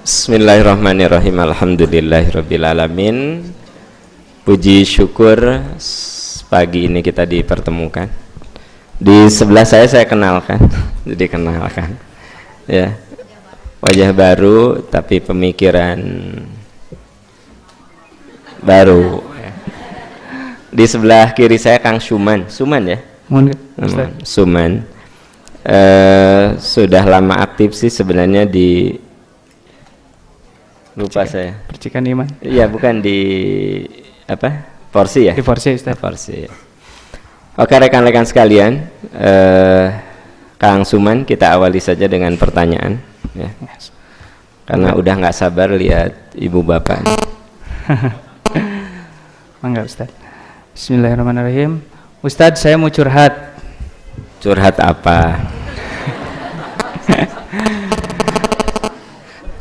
Bismillahirrahmanirrahim. Alhamdulillahirrabbilalamin. Puji syukur pagi ini kita dipertemukan. Di sebelah saya kenalkan. Jadi kenalkan ya, wajah baru tapi pemikiran baru ya. Di sebelah kiri saya Kang Suman ya, Suman. Sudah lama aktif sih sebenarnya di saya Percikan Iman. Iya, bukan di apa? Porsi ya? Di Porsi, Ustaz. Porsi. Oke, rekan-rekan sekalian, Kang Suman, kita awali saja dengan pertanyaan ya. Karena udah nggak sabar lihat ibu bapak. Mangga Ustaz. Bismillahirrahmanirrahim. Ustaz, saya mau curhat. Curhat apa?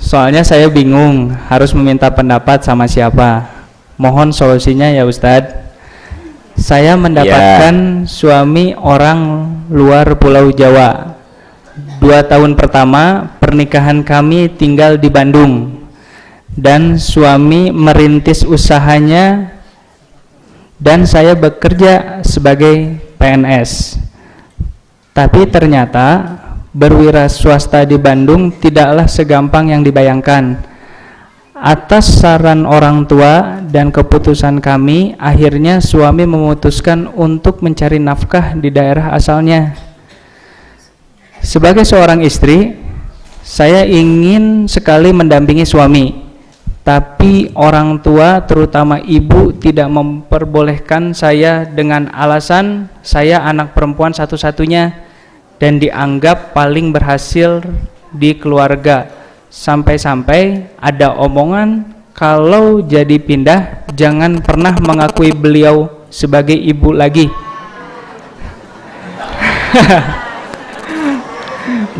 Soalnya saya bingung harus meminta pendapat sama siapa. Mohon solusinya ya Ustadz. Saya mendapatkan suami orang luar Pulau Jawa. 2 tahun pertama pernikahan kami tinggal di Bandung. Dan suami merintis usahanya dan saya bekerja sebagai PNS. Tapi ternyata berwira swasta di Bandung tidaklah segampang yang dibayangkan. Atas saran orang tua dan keputusan kami, akhirnya suami memutuskan untuk mencari nafkah di daerah asalnya. Sebagai seorang istri, saya ingin sekali mendampingi suami, tapi orang tua terutama ibu tidak memperbolehkan saya dengan alasan saya anak perempuan satu-satunya dan dianggap paling berhasil di keluarga. Sampai-sampai ada omongan kalau jadi pindah jangan pernah mengakui beliau sebagai ibu lagi.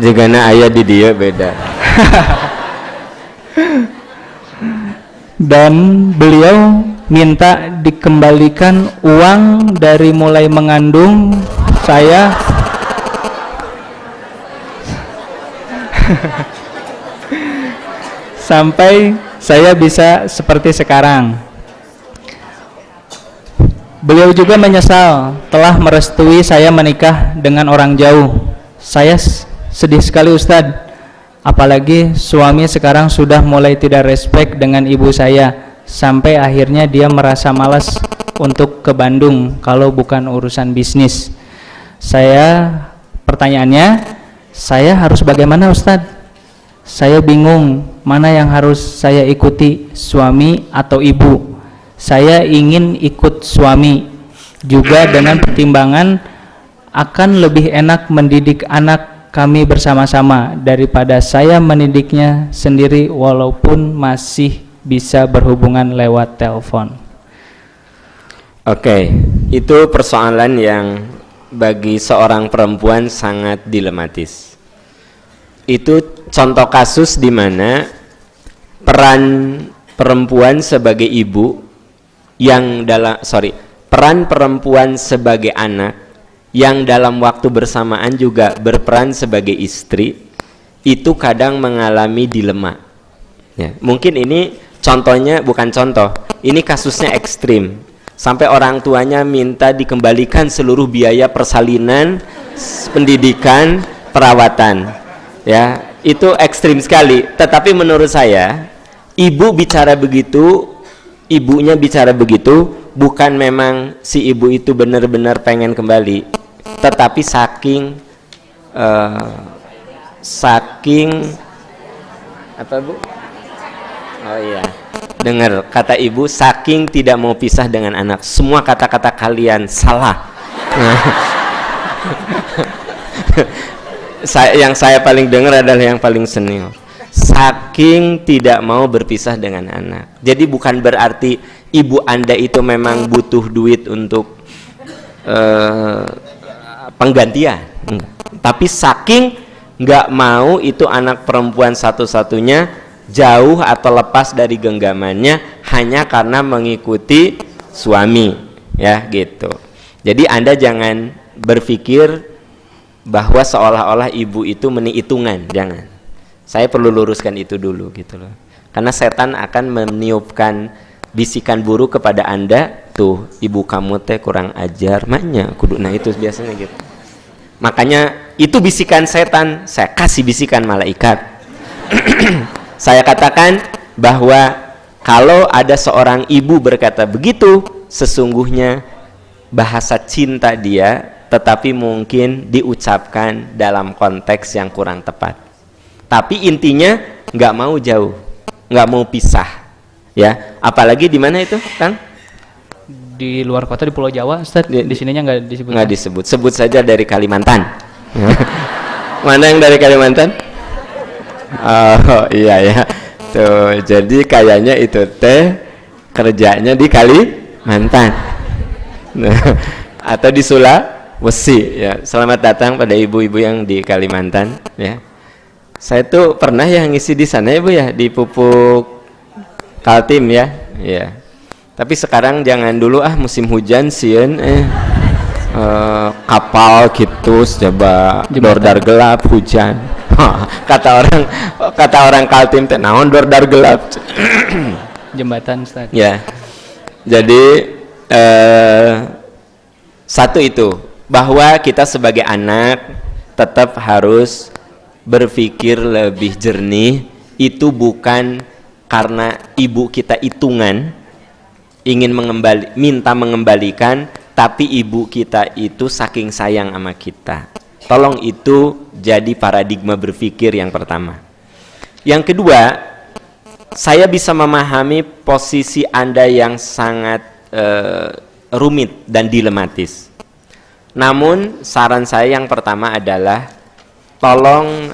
Jika na ayah di dia beda. Dan beliau minta dikembalikan uang dari mulai mengandung saya sampai saya bisa seperti sekarang. Beliau juga menyesal telah merestui saya menikah dengan orang jauh. Saya sedih sekali Ustadz, apalagi suami sekarang sudah mulai tidak respect dengan ibu saya, sampai akhirnya dia merasa malas untuk ke Bandung kalau bukan urusan bisnis. Pertanyaannya, saya harus bagaimana Ustadz? Saya bingung mana yang harus saya ikuti, suami atau ibu. Saya ingin ikut suami juga dengan pertimbangan akan lebih enak mendidik anak kami bersama-sama daripada saya mendidiknya sendiri walaupun masih bisa berhubungan lewat telepon. Oke, itu persoalan yang bagi seorang perempuan sangat dilematis. Itu contoh kasus di mana peran perempuan sebagai ibu peran perempuan sebagai anak yang dalam waktu bersamaan juga berperan sebagai istri itu kadang mengalami dilema. Ya, mungkin ini contohnya bukan contoh, ini kasusnya ekstrim. Sampai orang tuanya minta dikembalikan seluruh biaya persalinan, pendidikan, perawatan. Ya, itu ekstrim sekali. Tetapi menurut saya, ibunya bicara begitu bukan memang si ibu itu benar-benar pengen kembali, tetapi saking apa Bu? Oh iya, dengar kata ibu, saking tidak mau pisah dengan anak. Semua kata-kata kalian salah. Yang saya paling dengar adalah yang paling senior. Saking tidak mau berpisah dengan anak. Jadi bukan berarti ibu Anda itu memang butuh duit untuk penggantian, enggak. Tapi saking nggak mau itu anak perempuan satu-satunya jauh atau lepas dari genggamannya hanya karena mengikuti suami, ya gitu. Jadi Anda jangan berpikir bahwa seolah-olah ibu itu menihitungan, jangan. Saya perlu luruskan itu dulu gitu loh. Karena setan akan meniupkan bisikan buruk kepada Anda, tuh ibu kamu teh kurang ajar, maknya kudu. Nah itu biasanya gitu. Makanya itu bisikan setan, saya kasih bisikan malaikat. Saya katakan bahwa kalau ada seorang ibu berkata begitu, sesungguhnya bahasa cinta dia, tetapi mungkin diucapkan dalam konteks yang kurang tepat. Tapi intinya nggak mau jauh, nggak mau pisah, ya. Apalagi di mana itu, Kang? Di luar kota, di Pulau Jawa, Ustaz. Di sininya nggak disebut. Nggak disebut. Sebut saja dari Kalimantan. Mana yang dari Kalimantan? Oh iya ya. Tuh, jadi kayaknya itu teh kerjanya di Kalimantan. Atau di Sulawesi ya. Selamat datang pada ibu-ibu yang di Kalimantan ya. Saya tuh pernah ya ngisi di sana ya Bu ya, di Pupuk Kaltim ya. Ya. Tapi sekarang jangan dulu musim hujan sieun kapal gitu coba dordar gelap hujan. kata orang Kaltim teh naon dordar gelap. Jembatan, Ustaz. Ya. Jadi satu itu, bahwa kita sebagai anak tetap harus berpikir lebih jernih. Itu bukan karena ibu kita hitungan ingin minta mengembalikan, tapi ibu kita itu saking sayang sama kita. Tolong itu jadi paradigma berpikir yang pertama. Yang kedua, saya bisa memahami posisi Anda yang sangat rumit dan dilematis. Namun saran saya yang pertama adalah tolong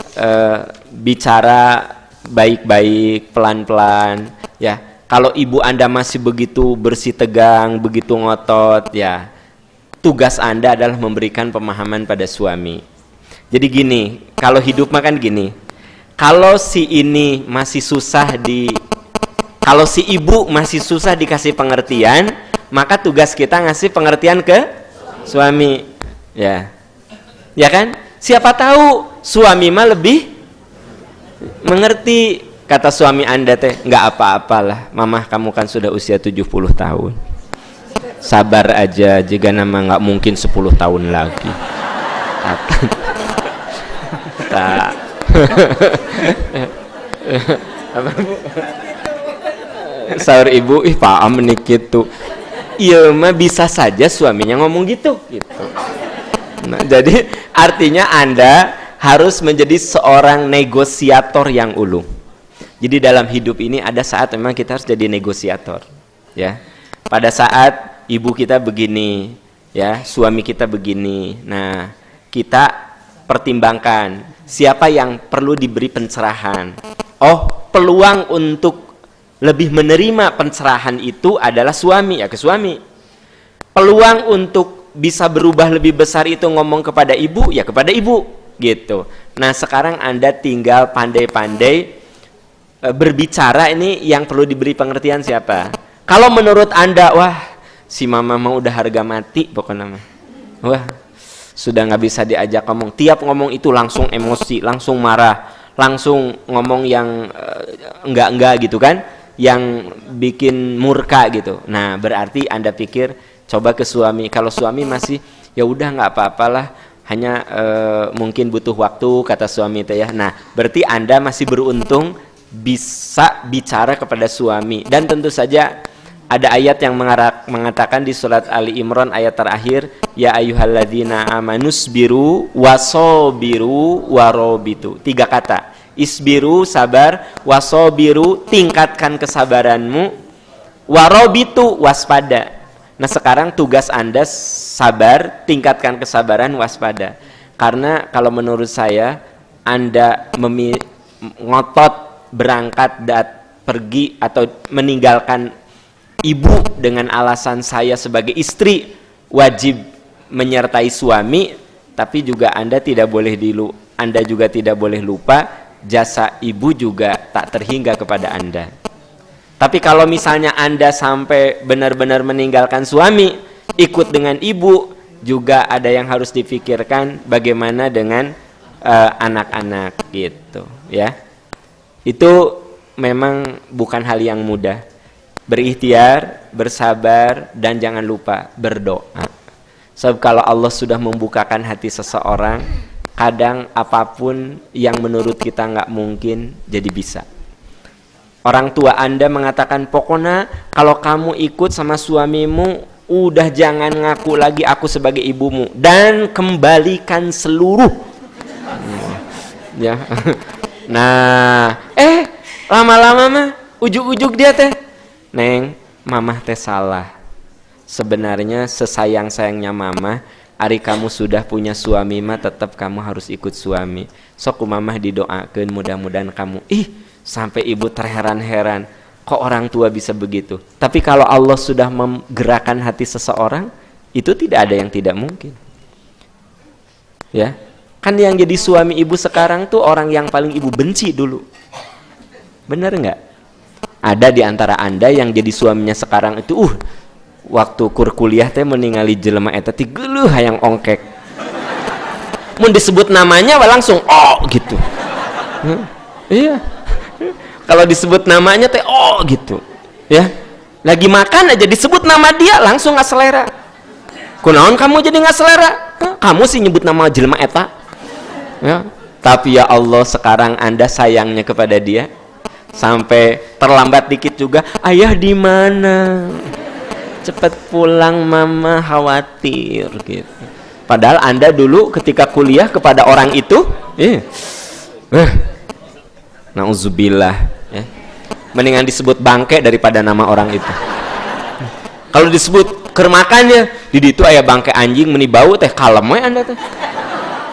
bicara baik-baik, pelan-pelan ya. Kalau ibu Anda masih begitu bersih tegang, begitu ngotot ya, tugas Anda adalah memberikan pemahaman pada suami. Jadi gini, kalau hidup mah kan gini, kalau si ini masih susah kalau si ibu masih susah dikasih pengertian, maka tugas kita ngasih pengertian ke suami ya. Ya kan? Siapa tahu suami mah lebih mengerti. Kata suami Anda teh, nggak apa-apalah, mamah kamu kan sudah usia 70 tahun. Sabar aja, jika nama nggak mungkin 10 tahun lagi. Tak. Apa Bu? Sahur ibu, paham nih gitu. Iya mah bisa saja suaminya ngomong gitu. Nah, jadi artinya Anda harus menjadi seorang negosiator yang ulung. Jadi dalam hidup ini ada saat memang kita harus jadi negosiator, ya. Pada saat ibu kita begini, ya, suami kita begini. Nah, kita pertimbangkan siapa yang perlu diberi pencerahan. Oh, peluang untuk lebih menerima pencerahan itu adalah suami, ya ke suami. Peluang untuk bisa berubah lebih besar itu ngomong kepada ibu, ya kepada ibu, gitu. Nah, sekarang Anda tinggal pandai-pandai berbicara. Ini yang perlu diberi pengertian siapa. Kalau menurut Anda, wah si mama mau udah harga mati pokoknya, wah sudah nggak bisa diajak ngomong, tiap ngomong itu langsung emosi, langsung marah, langsung ngomong yang enggak gitu kan, yang bikin murka gitu. Nah berarti Anda pikir coba ke suami. Kalau suami masih ya udah nggak apa-apalah, hanya mungkin butuh waktu kata suami teh ya. Nah berarti Anda masih beruntung bisa bicara kepada suami. Dan tentu saja ada ayat yang mengatakan di surat Ali Imran ayat terakhir, ya ayyuhalladzina amanusbiru wasobiru warobitu. 3 kata, isbiru sabar, wasobiru tingkatkan kesabaranmu, warobitu waspada. Nah sekarang tugas Anda sabar, tingkatkan kesabaran, waspada. Karena kalau menurut saya Anda ngotot berangkat dan pergi atau meninggalkan ibu dengan alasan saya sebagai istri wajib menyertai suami, tapi juga Anda juga tidak boleh lupa jasa ibu juga tak terhingga kepada Anda. Tapi kalau misalnya Anda sampai benar-benar meninggalkan suami, ikut dengan ibu, juga ada yang harus dipikirkan bagaimana dengan anak-anak gitu ya. Itu memang bukan hal yang mudah. Berikhtiar, bersabar, dan jangan lupa berdoa. Sebab kalau Allah sudah membukakan hati seseorang, kadang apapun yang menurut kita nggak mungkin jadi bisa. Orang tua Anda mengatakan, pokoknya kalau kamu ikut sama suamimu, udah jangan ngaku lagi aku sebagai ibumu dan kembalikan seluruh. Ya. Nah, lama-lama mah ujuk-ujuk dia teh, Neng, mamah teh salah. Sebenarnya sesayang-sayangnya mamah, ari kamu sudah punya suami mah tetap kamu harus ikut suami. Sok mamah didoakeun mudah-mudahan kamu. Sampai ibu terheran-heran, kok orang tua bisa begitu. Tapi kalau Allah sudah menggerakkan hati seseorang, itu tidak ada yang tidak mungkin. Ya, kan yang jadi suami ibu sekarang tuh orang yang paling ibu benci dulu. Bener nggak? Ada di antara Anda yang jadi suaminya sekarang itu, waktu kuliah teh meninggali jelema eta ti geuleuh hayang ongkek. Mun disebut namanya langsung gitu. Iya. Kalau disebut namanya teh gitu. Ya. Lagi makan aja disebut nama dia langsung nggak selera. Kunaon kamu jadi nggak selera? Kamu sih nyebut nama jelema eta. Ya. Tapi ya Allah, sekarang Anda sayangnya kepada dia sampai terlambat dikit juga, ayah di mana? Cepat pulang mama khawatir gitu. Padahal Anda dulu ketika kuliah kepada orang itu, nauzubillah, ya. Mendingan disebut bangke daripada nama orang itu. Kalau disebut keur makan ya, di ditu aya bangke anjing meni bau teh kalem we Anda teh.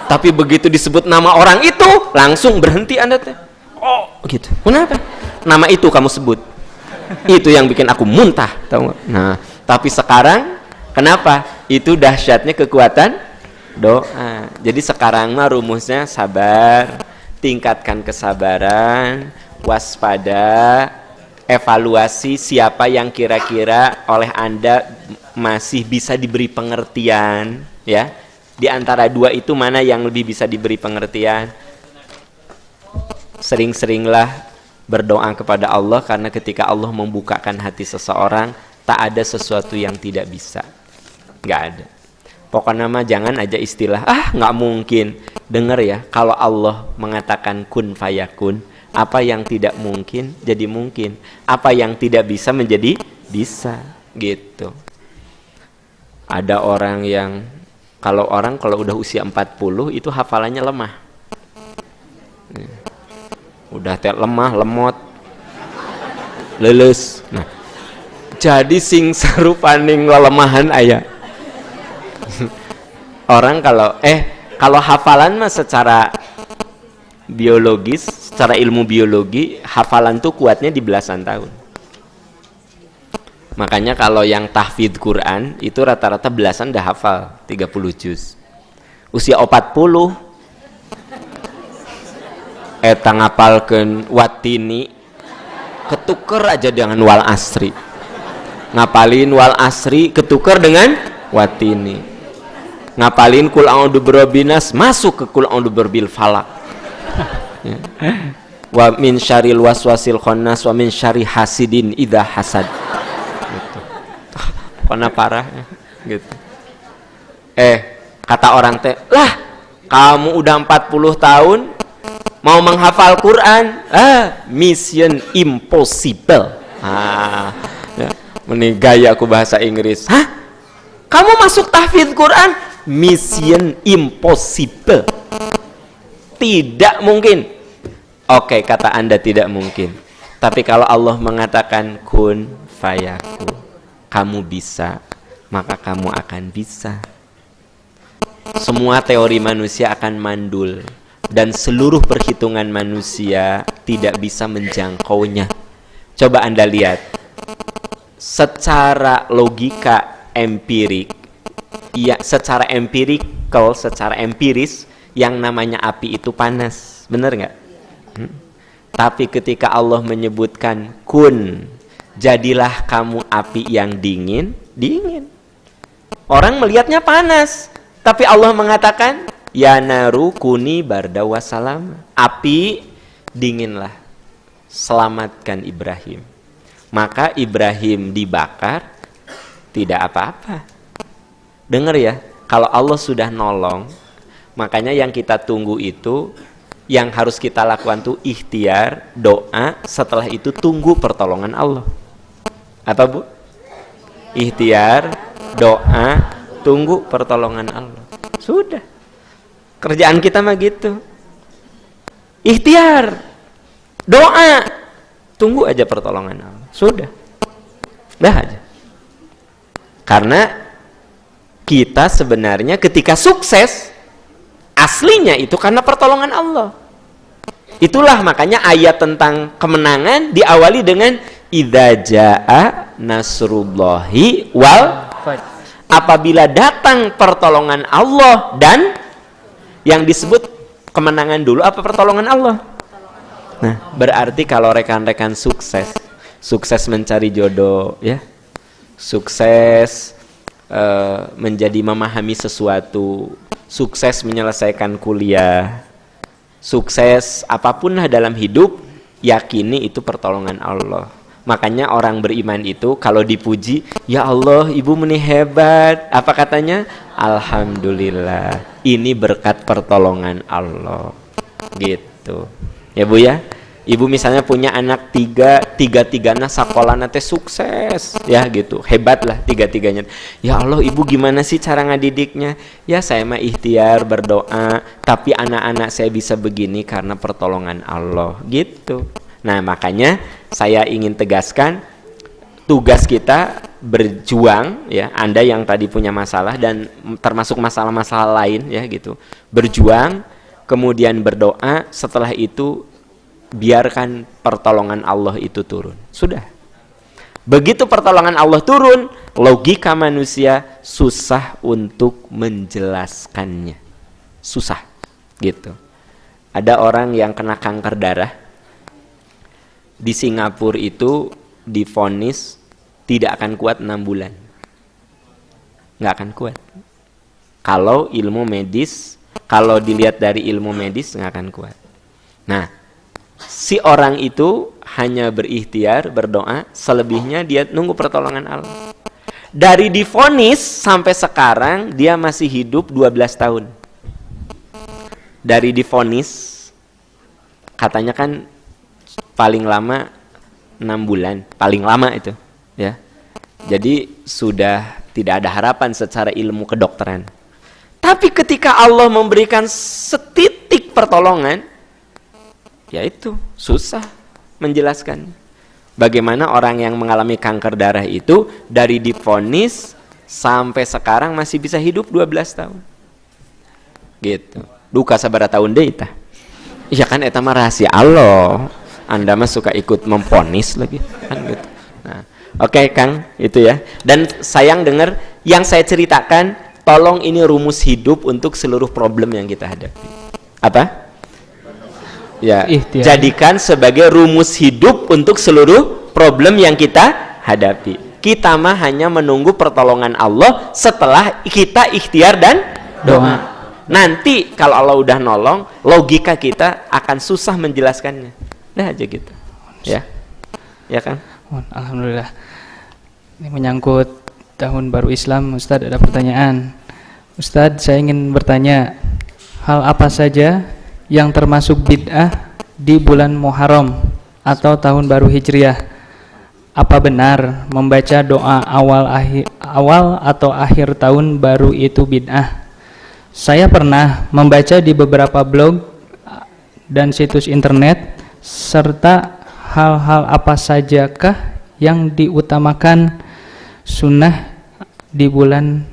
Tapi begitu disebut nama orang itu, langsung berhenti Anda teh. Gitu. Kenapa? Nama itu kamu sebut. Itu yang bikin aku muntah, tahu nggak? Nah, tapi sekarang kenapa? Itu dahsyatnya kekuatan doa. Jadi sekarang mah rumusnya sabar, tingkatkan kesabaran, waspada, evaluasi siapa yang kira-kira oleh Anda masih bisa diberi pengertian, ya. Di antara dua itu mana yang lebih bisa diberi pengertian? Sering-seringlah berdoa kepada Allah, karena ketika Allah membukakan hati seseorang, tak ada sesuatu yang tidak bisa. Nggak ada. Pokoknya mah jangan aja istilah nggak mungkin. Dengar ya, kalau Allah mengatakan kun fayakun, apa yang tidak mungkin jadi mungkin, apa yang tidak bisa menjadi bisa, gitu. Ada orang yang kalau udah usia 40 itu hafalannya lemah. Udah lemah, lemot, leles. Nah, jadi sing sarupaning lelemahan aya. Orang kalau hafalan mah secara biologis, secara ilmu biologi, hafalan tuh kuatnya di belasan tahun. Makanya kalau yang tahfidz Quran itu rata-rata belasan dah hafal, 30 juz. Usia 40 eta ngapalkeun watini ketuker aja dengan wal asri. Ngapalin wal asri ketuker dengan watini. Ngapalin kul a'udzu birabbinas masuk ke kul a'udzu birabbil falaq. Ya. Wa min syarril waswasil khannas wa min syarri hasidin idza hasad. Gitu. Pokoknya parah ya. Gitu. Kata orang teh, "Lah, kamu udah 40 tahun mau menghafal Quran, mission impossible." Ya. Meni gaya aku bahasa Inggris. Kamu masuk tahfidz Quran? Mission impossible. Tidak mungkin. Oke, kata Anda tidak mungkin. Tapi kalau Allah mengatakan kun fayakun, kamu bisa, maka kamu akan bisa. Semua teori manusia akan mandul, dan seluruh perhitungan manusia tidak bisa menjangkaunya. Coba Anda lihat, secara logika empirik, ya, secara empirikal, secara empiris, yang namanya api itu panas, benar nggak? Tapi ketika Allah menyebutkan kun, jadilah kamu api yang dingin, dingin. Orang melihatnya panas, tapi Allah mengatakan ya naru kuni barda wassalam, api dinginlah. selamatkan Ibrahim. Maka Ibrahim dibakar, tidak apa-apa. Dengar ya, kalau Allah sudah nolong, makanya yang kita tunggu itu, yang harus kita lakukan tuh ikhtiar, doa, setelah itu tunggu pertolongan Allah. Apa Bu? Ikhtiar, doa, tunggu pertolongan Allah. Sudah. Kerjaan kita mah gitu. Ikhtiar, doa, tunggu aja pertolongan Allah. Sudah. Dah aja. Karena kita sebenarnya ketika sukses, aslinya itu karena pertolongan Allah. Itulah makanya ayat tentang kemenangan diawali dengan idza jaa nasrullahi wal, apabila datang pertolongan Allah, dan yang disebut kemenangan dulu apa pertolongan Allah. Nah, berarti kalau rekan-rekan sukses mencari jodoh ya, sukses menjadi memahami sesuatu, sukses menyelesaikan kuliah, sukses apapun lah dalam hidup, yakini itu pertolongan Allah. Makanya orang beriman itu kalau dipuji, ya Allah ibu meni hebat, apa katanya? Alhamdulillah, ini berkat pertolongan Allah. Gitu ya Bu ya. Ibu misalnya punya anak tiga-tiganya sakolana teh sukses ya gitu, hebat lah tiga-tiganya. Ya Allah ibu gimana sih cara ngadidiknya? Ya saya mah ikhtiar berdoa, tapi anak-anak saya bisa begini karena pertolongan Allah gitu. Nah makanya saya ingin tegaskan, tugas kita berjuang ya. Anda yang tadi punya masalah dan termasuk masalah-masalah lain ya gitu, berjuang, kemudian berdoa, setelah itu biarkan pertolongan Allah itu turun. Sudah. Begitu pertolongan Allah turun, logika manusia susah untuk menjelaskannya. Susah. Gitu. Ada orang yang kena kanker darah. Di Singapura itu divonis tidak akan kuat 6 bulan. Nggak akan kuat. Kalau ilmu medis, kalau dilihat dari ilmu medis nggak akan kuat. Nah, si orang itu hanya berikhtiar, berdoa, selebihnya dia nunggu pertolongan Allah. Dari divonis sampai sekarang dia masih hidup 12 tahun. Dari divonis katanya kan paling lama 6 bulan, paling lama itu, ya. Jadi sudah tidak ada harapan secara ilmu kedokteran. Tapi ketika Allah memberikan setitik pertolongan, ya itu susah menjelaskan. Bagaimana orang yang mengalami kanker darah itu dari divonis sampai sekarang masih bisa hidup 12 tahun. Gitu. Duka sabaraha tahun deui tah. Iya kan eta mah rahasia Allah. Anda mah suka ikut memponis lagi kan gitu. Nah, oke Kang, itu ya. Dan sayang dengar yang saya ceritakan, tolong ini rumus hidup untuk seluruh problem yang kita hadapi. Apa? Ya, jadikan sebagai rumus hidup untuk seluruh problem yang kita hadapi. Kita mah hanya menunggu pertolongan Allah setelah kita ikhtiar dan doa. Nanti kalau Allah udah nolong, logika kita akan susah menjelaskannya. Dah aja gitu. Ya. Ya kan? Alhamdulillah. Ini menyangkut tahun baru Islam, Ustadz, ada pertanyaan. Ustadz, saya ingin bertanya, hal apa saja yang termasuk bid'ah di bulan Muharram atau tahun baru Hijriah? Apa benar membaca doa awal atau akhir tahun baru itu bid'ah? Saya pernah membaca di beberapa blog dan situs internet, serta hal-hal apa sajakah yang diutamakan sunnah di bulan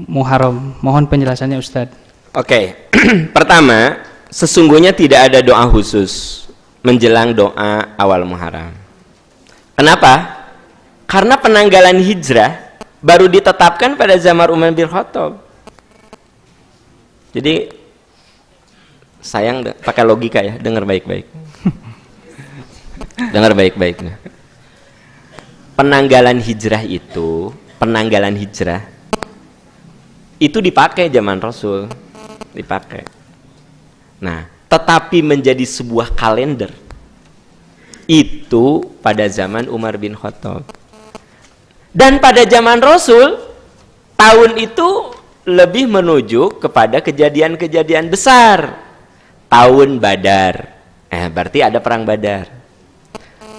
Muharram? Mohon penjelasannya Ustadz. Oke. Pertama, sesungguhnya tidak ada doa khusus menjelang doa awal Muharram. Kenapa? Karena penanggalan hijrah baru ditetapkan pada zaman Umar bin Khattab. Jadi sayang pakai logika ya, dengar baik-baik. Dengar baik-baik. Penanggalan hijrah itu dipakai zaman Rasul, dipakai. Nah, tetapi menjadi sebuah kalender Itu pada zaman Umar bin Khattab. Dan pada zaman Rasul, tahun itu lebih menuju kepada kejadian-kejadian besar. Tahun Badar, berarti ada perang Badar.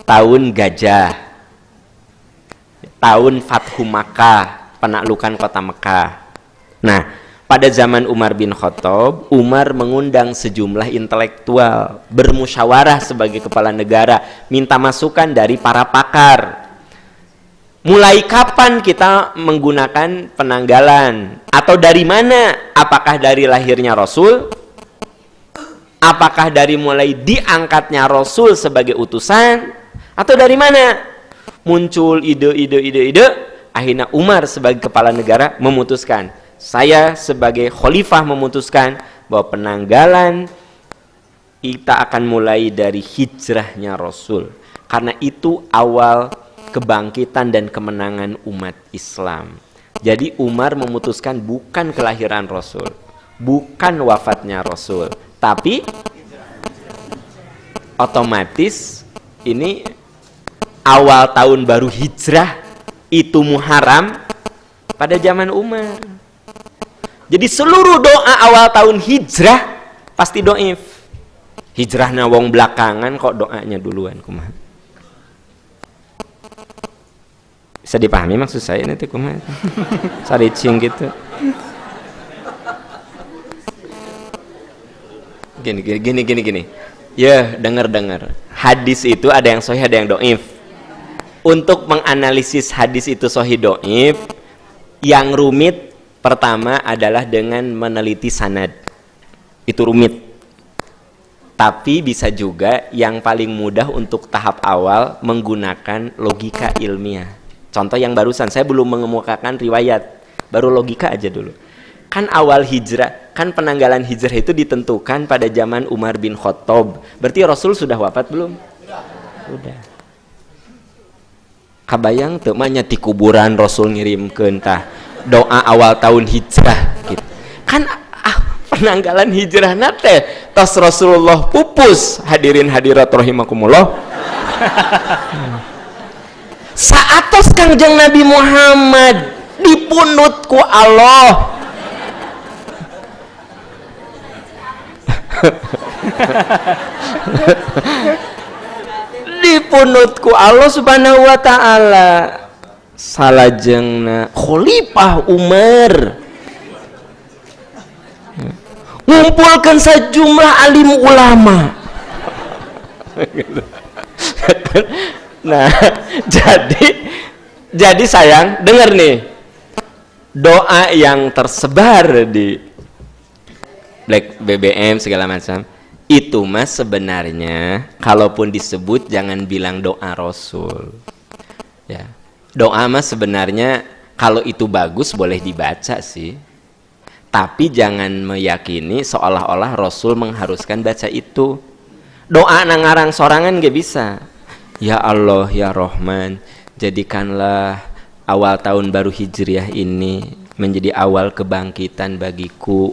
Tahun Gajah, tahun Fathu Makkah, penaklukan kota Mekah. Nah, pada zaman Umar bin Khattab, Umar mengundang sejumlah intelektual, bermusyawarah sebagai kepala negara, minta masukan dari para pakar. Mulai kapan kita menggunakan penanggalan? Atau dari mana? Apakah dari lahirnya Rasul? Apakah dari mulai diangkatnya Rasul sebagai utusan? Atau dari mana? Muncul ide. Akhirnya Umar sebagai kepala negara memutuskan. Saya sebagai khalifah memutuskan bahwa penanggalan kita akan mulai dari hijrahnya Rasul. Karena itu awal kebangkitan dan kemenangan umat Islam. Jadi Umar memutuskan bukan kelahiran Rasul, bukan wafatnya Rasul, tapi otomatis ini awal tahun baru hijrah itu Muharram pada zaman Umar. Jadi seluruh doa awal tahun hijrah pasti doif. Hijrahna wong belakangan kok doanya duluan kumaha. Bisa dipahami maksud saya nanti kumaha. Saricing gitu. Gini. Ya, dengar. Hadis itu ada yang sahih, ada yang doif. Untuk menganalisis hadis itu sahih doif, yang rumit pertama adalah dengan meneliti sanad. Itu rumit. Tapi bisa juga yang paling mudah untuk tahap awal menggunakan logika ilmiah. Contoh yang barusan, saya belum mengemukakan riwayat, baru logika aja dulu. Kan awal hijrah, kan penanggalan hijrah itu ditentukan pada zaman Umar bin Khattab. Berarti Rasul sudah wafat belum? Sudah. Kabayang teu mah nya ti kuburan Rasul ngirimkeun tah doa awal tahun hijrah gitu. Kan penanggalan hijrah teh tos Rasulullah pupus. Hadirin hadirat rahimakumullah. Saatos Kangjeng Nabi Muhammad dipunut ku Allah. Dipunut ku Allah Subhanahu wa taala. Salajengna Khalifah Umar ngumpulkan sejumlah alim ulama. Nah, jadi sayang, dengar nih. Doa yang tersebar di Black BBM segala macam, itu mas sebenarnya kalaupun disebut jangan bilang doa Rasul. Ya. Doa mas sebenarnya kalau itu bagus boleh dibaca sih. Tapi jangan meyakini seolah-olah Rasul mengharuskan baca itu. Doa nangarang sorangan gak bisa. Ya Allah, ya Rahman, jadikanlah awal tahun baru Hijriah ini menjadi awal kebangkitan bagiku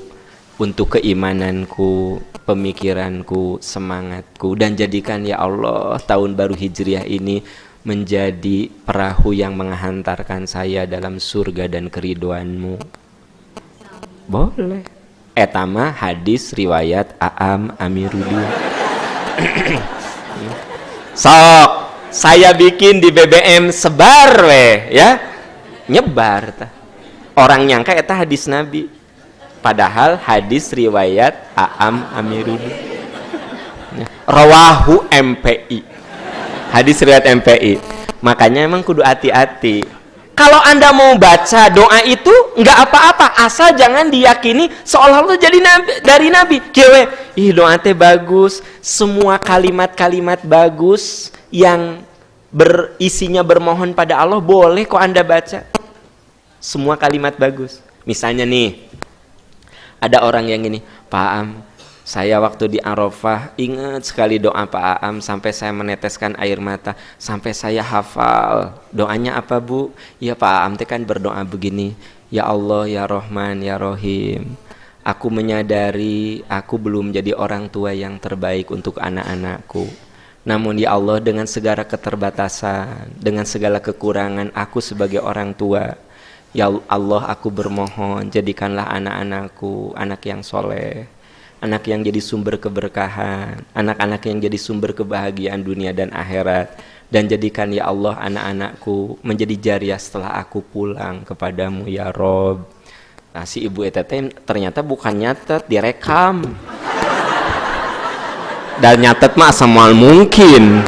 untuk keimananku, pemikiranku, semangatku, dan jadikan ya Allah tahun baru Hijriah ini menjadi perahu yang menghantarkan saya dalam surga dan keriduanmu. Boleh. Etama hadis riwayat A'am Amiruddin. Sok saya bikin di BBM sebar weh ya, nyebar tah. Orang nyangka eta hadis Nabi, padahal hadis riwayat A'am Amiruddin. Rawahu MPI. Hadis riwayat MPI. Makanya emang kudu hati-hati. Kalau Anda mau baca doa itu nggak apa-apa, asal jangan diyakini seolah-olah jadi nabi, dari Nabi. Kewe, doa teh bagus, semua kalimat-kalimat bagus yang berisinya bermohon pada Allah boleh kok Anda baca. Semua kalimat bagus. Misalnya nih, ada orang yang gini, Pak Am, saya waktu di Arafah ingat sekali doa Pak Am sampai saya meneteskan air mata, sampai saya hafal. Doanya apa Bu? Ya Pak Am teh kan berdoa begini, ya Allah, ya Rahman, ya Rahim, aku menyadari aku belum jadi orang tua yang terbaik untuk anak-anakku. Namun ya Allah, dengan segala keterbatasan, dengan segala kekurangan aku sebagai orang tua, ya Allah, aku bermohon jadikanlah anak-anakku anak yang soleh, anak yang jadi sumber keberkahan, anak-anak yang jadi sumber kebahagiaan dunia dan akhirat. Dan jadikan ya Allah anak-anakku menjadi jariah setelah aku pulang kepadamu ya Rob. Nah si ibu eta ternyata bukan nyatet, direkam. Dan nyatet mah semal mungkin,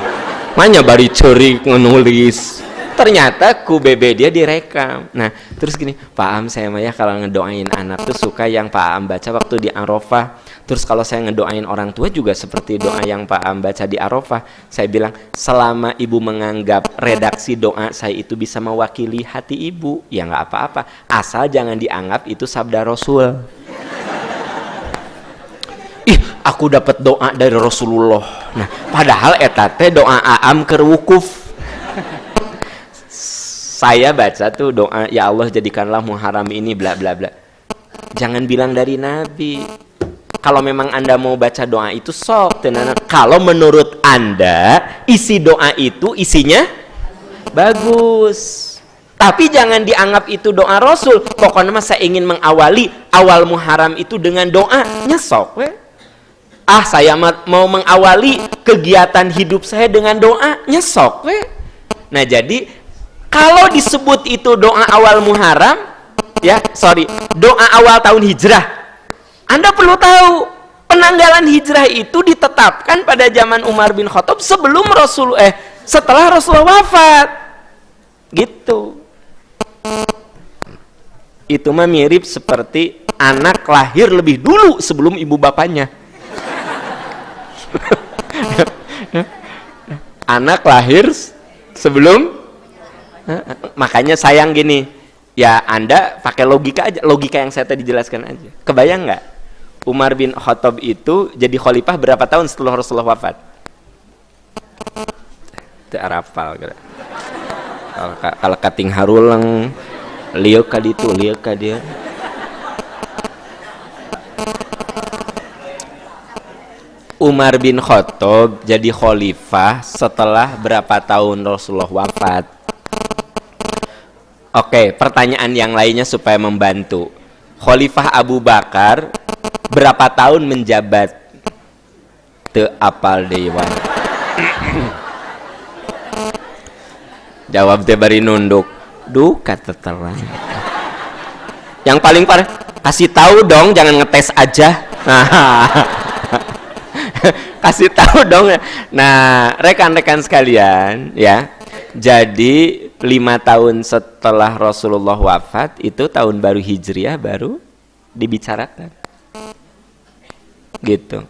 makanya bari curi ngenulis. Ternyata ku bebe dia direkam. Nah terus gini, Pak Am saya mah ya kalau ngedoain anak tuh suka yang Pak Am baca waktu di Arafah. Terus kalau saya ngedoain orang tua juga seperti doa yang Pak Am baca di Arafah. Saya bilang, selama ibu menganggap redaksi doa saya itu bisa mewakili hati ibu, ya nggak apa-apa, asal jangan dianggap itu sabda Rasul. Ih, aku dapat doa dari Rasulullah. Nah padahal etate doa Aam keur wukuf. Saya baca tuh doa, ya Allah jadikanlah Muharram ini bla bla bla. Jangan bilang dari Nabi. Kalau memang Anda mau baca doa itu sok tenan. Kalau menurut Anda isi doa itu isinya bagus. Tapi jangan dianggap itu doa Rasul. Pokoknya mah saya ingin mengawali awal Muharram itu dengan doa, nyesok we. Ah, saya mau mengawali kegiatan hidup saya dengan doa, nyesok we. Nah, jadi kalau disebut itu doa awal Muharram, doa awal tahun hijrah, Anda perlu tahu penanggalan hijrah itu ditetapkan pada zaman Umar bin Khattab setelah Rasulullah wafat. Gitu. Itu mah mirip seperti anak lahir lebih dulu sebelum ibu bapaknya. Anak lahir sebelum. Makanya sayang gini, ya Anda pakai logika aja, logika yang saya tadi jelaskan aja. Kebayang nggak Umar bin Khattab itu jadi khalifah berapa tahun setelah Rasulullah wafat? Itu arapal kira. Kalau kating harulang lieu ka ditu lieu ka dia. Umar bin Khattab jadi khalifah setelah berapa tahun Rasulullah wafat? Oke, pertanyaan yang lainnya supaya membantu. Khalifah Abu Bakar berapa tahun menjabat? Teu apal dewan. Jawab teh bari nunduk. Duh kata terang. Yang paling parah, kasih tahu dong, jangan ngetes aja. Kasih tahu dong. Nah, rekan-rekan sekalian, ya. Jadi 5 tahun setelah Rasulullah wafat itu tahun baru Hijriah baru dibicarakan. Gitu.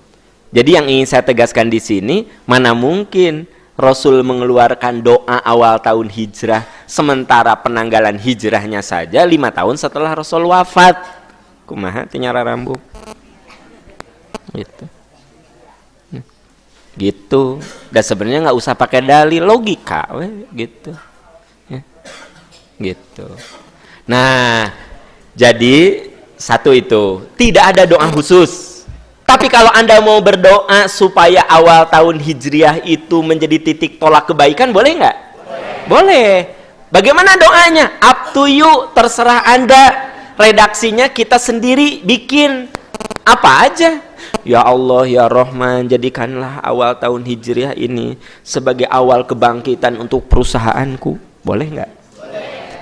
Jadi yang ingin saya tegaskan di sini, mana mungkin Rasul mengeluarkan doa awal tahun hijrah sementara penanggalan hijrahnya saja 5 tahun setelah Rasul wafat. Kumaha teu nyara rambut. Gitu. Gitu. Dan sebenarnya nggak usah pakai dalil, logika gitu ya. Gitu. Nah jadi satu itu tidak ada doa khusus. Tapi kalau Anda mau berdoa supaya awal tahun hijriah itu menjadi titik tolak kebaikan, boleh nggak? Boleh. Bagaimana doanya? Up to you, terserah Anda. Redaksinya kita sendiri bikin apa aja. Ya Allah, ya Rahman, jadikanlah awal tahun hijriah ini sebagai awal kebangkitan untuk perusahaanku. Boleh nggak?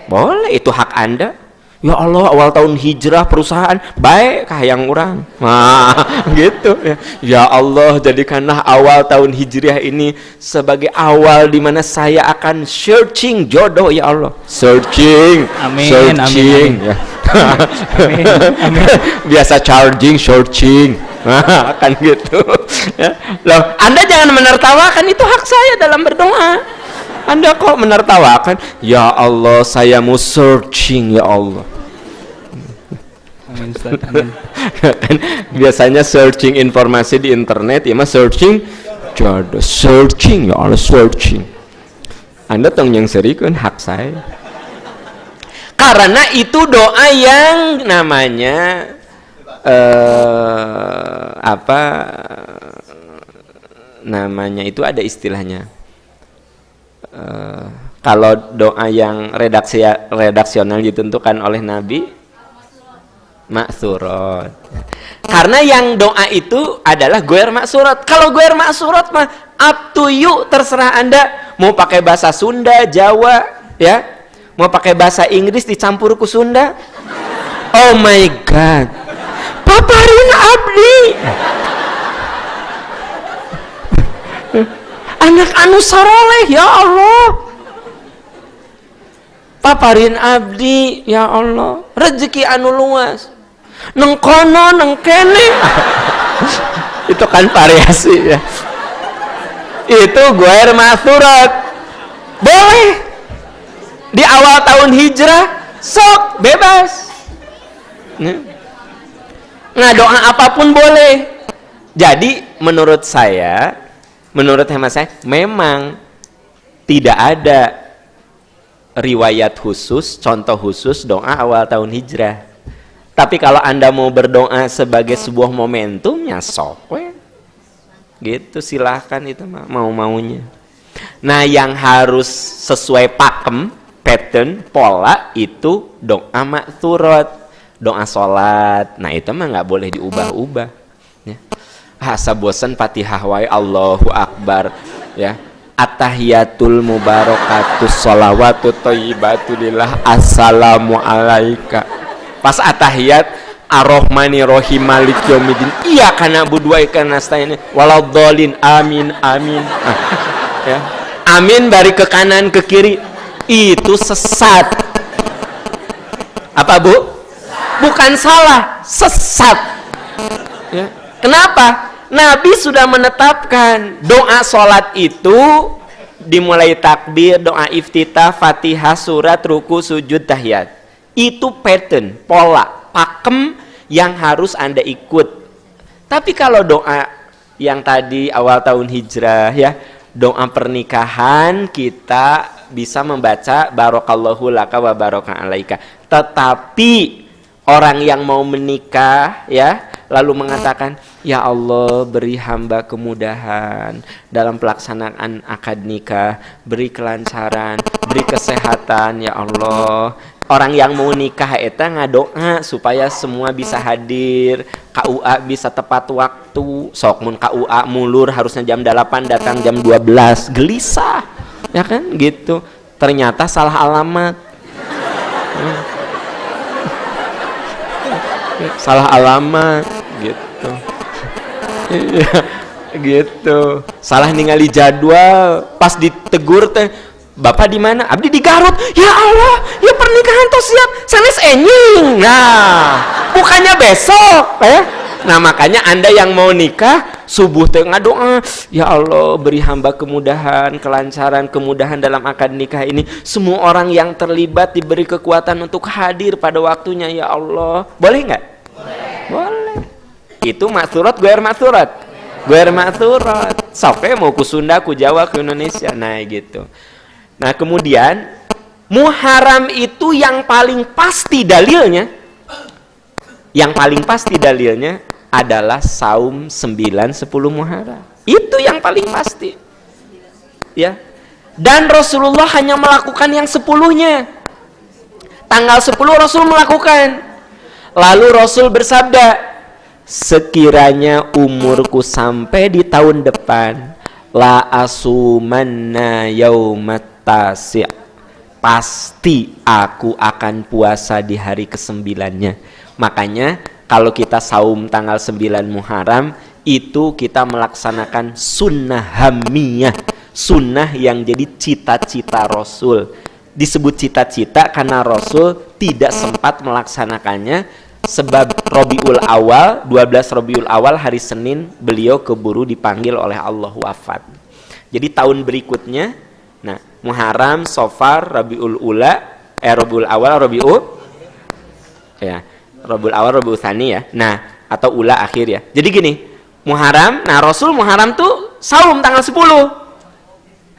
Boleh, itu hak Anda. Ya Allah, awal tahun hijrah perusahaan baik kahayang orang. Nah, gitu ya. Ya Allah, jadikanlah awal tahun hijriah ini sebagai awal di mana saya akan searching jodoh ya Allah. Searching. Amin. Searching. Amin. Ya. Amin. Amin. Biasa charging, searching. Nah, kan gitu. Ya. Loh, Anda jangan menertawakan, itu hak saya dalam berdoa. Anda kok menertawakan? Ya Allah, saya mau searching ya Allah. Amin, Ustaz. Amin. Biasanya searching informasi di internet, ya mas searching jodoh, searching ya Allah, searching. Anda tong yang serikan hak saya. Karena itu doa yang namanya namanya itu ada istilahnya. Kalau doa yang redaksional ditentukan oleh Nabi, maksurat. Karena yang doa itu adalah goer maksurat. Kalau goer maksurat mah up to you, terserah Anda mau pakai bahasa Sunda, Jawa, ya, mau pakai bahasa Inggris dicampur ku Sunda. Oh my God, paparin abdi, anak anu saroleh, ya Allah. Paparin abdi, ya Allah, rezeki anu luas, neng kono neng kene. Itu kan variasi ya. Itu goer maksurat, boleh di awal tahun hijrah, sok bebas. Nah, doa apapun boleh. Jadi menurut saya, menurut hemat saya, memang tidak ada riwayat khusus, contoh khusus doa awal tahun hijrah. Tapi kalau Anda mau berdoa sebagai sebuah momentum, ya sok we. Gitu, silahkan, itu mau-maunya. Nah, yang harus sesuai pakem, pattern, pola, itu doa maksurat, doa sholat. Nah, itu mah nggak boleh diubah-ubah ya. Asa bosan Fatihah wae Allahu Akbar ya. Attahiyatul mubarakatus sholawatu thayyibatu lillah assalamu alaika. Pas atahiyat ar-rahmani rahim malik yaumiddin iya kana budwa kana nasta'in waladhdallin amin amin. Ya. Amin bari ke kanan ke kiri, itu sesat. Apa Bu? Bukan salah, sesat ya. Kenapa? Nabi sudah menetapkan doa sholat itu dimulai takbir, doa iftitah, fatihah, surat, ruku, sujud, tahiyat. Itu pattern, pola, pakem yang harus Anda ikut. Tapi kalau doa yang tadi awal tahun hijrah ya, doa pernikahan, kita bisa membaca barokallahu laka wa baraka alaika. Tetapi orang yang mau menikah ya, lalu mengatakan, ya Allah beri hamba kemudahan dalam pelaksanaan akad nikah, beri kelancaran, beri kesehatan ya Allah. Orang yang mau nikah eta ngadoa supaya semua bisa hadir, KUA bisa tepat waktu. Sok mun KUA mulur harusnya jam 8 datang jam 12, gelisah ya kan gitu. Ternyata salah alamat. Salah alamat gitu. Gitu. Salah ningali jadwal, pas ditegur teh, Bapak di mana? Abdi di Garut. Ya Allah, ya pernikahan tuh siap, sanes enying. Nah, bukannya besok ya. Nah, makanya Anda yang mau nikah subuh teh ngadoa, ya Allah beri hamba kemudahan, kelancaran, kemudahan dalam akad nikah ini. Semua orang yang terlibat diberi kekuatan untuk hadir pada waktunya ya Allah. Boleh nggak? Boleh. Itu maksurat, goer maksurat. Goer maksurat. Soknya mau ku Sunda, ku Jawa, ke Indonesia. Nah gitu. Nah kemudian Muharram itu yang paling pasti dalilnya, yang paling pasti dalilnya adalah saum 9-10 Muharram. Itu yang paling pasti ya. Dan Rasulullah hanya melakukan yang 10-nya. Tanggal 10 Rasul melakukan. Lalu Rasul bersabda, sekiranya umurku sampai di tahun depan, la asumanna yaumat tasi', pasti aku akan puasa di hari ke-9-nya. Makanya kalau kita saum tanggal 9 Muharram, itu kita melaksanakan sunnah hamiyah, sunnah yang jadi cita-cita Rasul. Disebut cita-cita karena Rasul tidak sempat melaksanakannya, sebab Rabiul Awal, 12 Rabiul Awal hari Senin, beliau keburu dipanggil oleh Allah wafat. Jadi tahun berikutnya, nah Muharram, Safar, Rabiul Awal, Rabiul Awal, Rabiul Tsani ya. Nah, atau Ula akhir ya. Jadi gini, Muharram, nah Rasul Muharram tuh saum tanggal 10.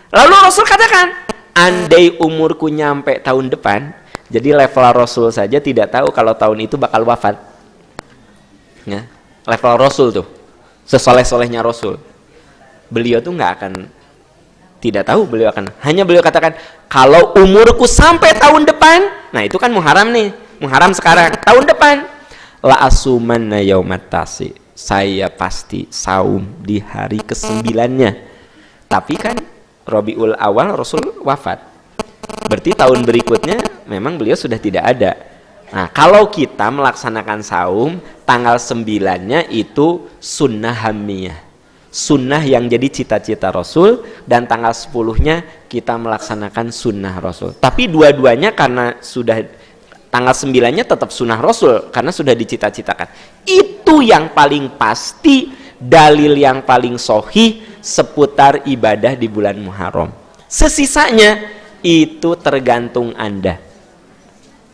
Lalu Rasul katakan, andai umurku nyampe tahun depan, jadi level Rasul saja tidak tahu kalau tahun itu bakal wafat. Ya, level Rasul tuh, sesoleh-solehnya Rasul. beliau tuh nggak akan tidak tahu, beliau akan hanya beliau katakan kalau umurku sampai tahun depan, nah itu kan muharam nih, muharam sekarang, tahun depan la asumanna yaumat tasi, saya pasti saum di hari ke-9-nya. Tapi kan Rabiul Awal Rasul wafat, berarti tahun berikutnya memang beliau sudah tidak ada. Nah kalau kita melaksanakan saum tanggal 9-nya itu sunnah hamiyah, sunnah yang jadi cita-cita Rasul, dan tanggal 10-nya kita melaksanakan sunnah Rasul. Tapi dua-duanya karena sudah tanggal 9-nya tetap sunnah Rasul karena sudah dicita-citakan. Itu yang paling pasti, dalil yang paling sahih seputar ibadah di bulan Muharram. Sesisanya itu tergantung Anda.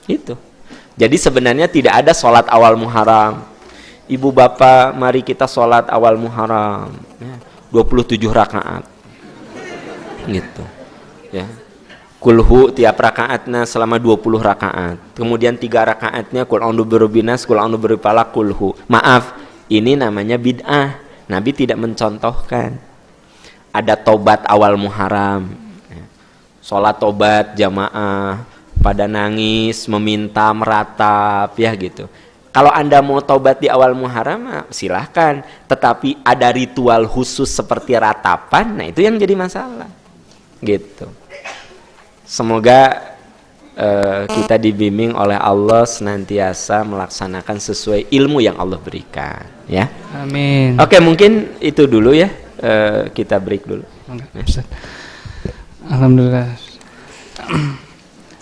Itu. Jadi sebenarnya tidak ada sholat awal Muharram. Ibu bapak, mari kita sholat awal Muharram. 27 rakaat. Gitu. Ya. Kulhu tiap rakaatnya selama 20 rakaat. Kemudian 3 rakaatnya Qul a'udzu birabbin nas, Qul a'udzu birabbil falaq, kulhu. Maaf, ini namanya bid'ah. Nabi tidak mencontohkan. Ada tobat awal Muharram. Sholat tobat jamaah, pada nangis, meminta, meratap, ya gitu. Kalau Anda mau tobat di awal Muharram, silahkan. Tetapi ada ritual khusus seperti ratapan, nah itu yang jadi masalah. Gitu. Semoga kita dibimbing oleh Allah senantiasa melaksanakan sesuai ilmu yang Allah berikan, ya. Amin. Oke, mungkin itu dulu ya. Kita break dulu. Alhamdulillah.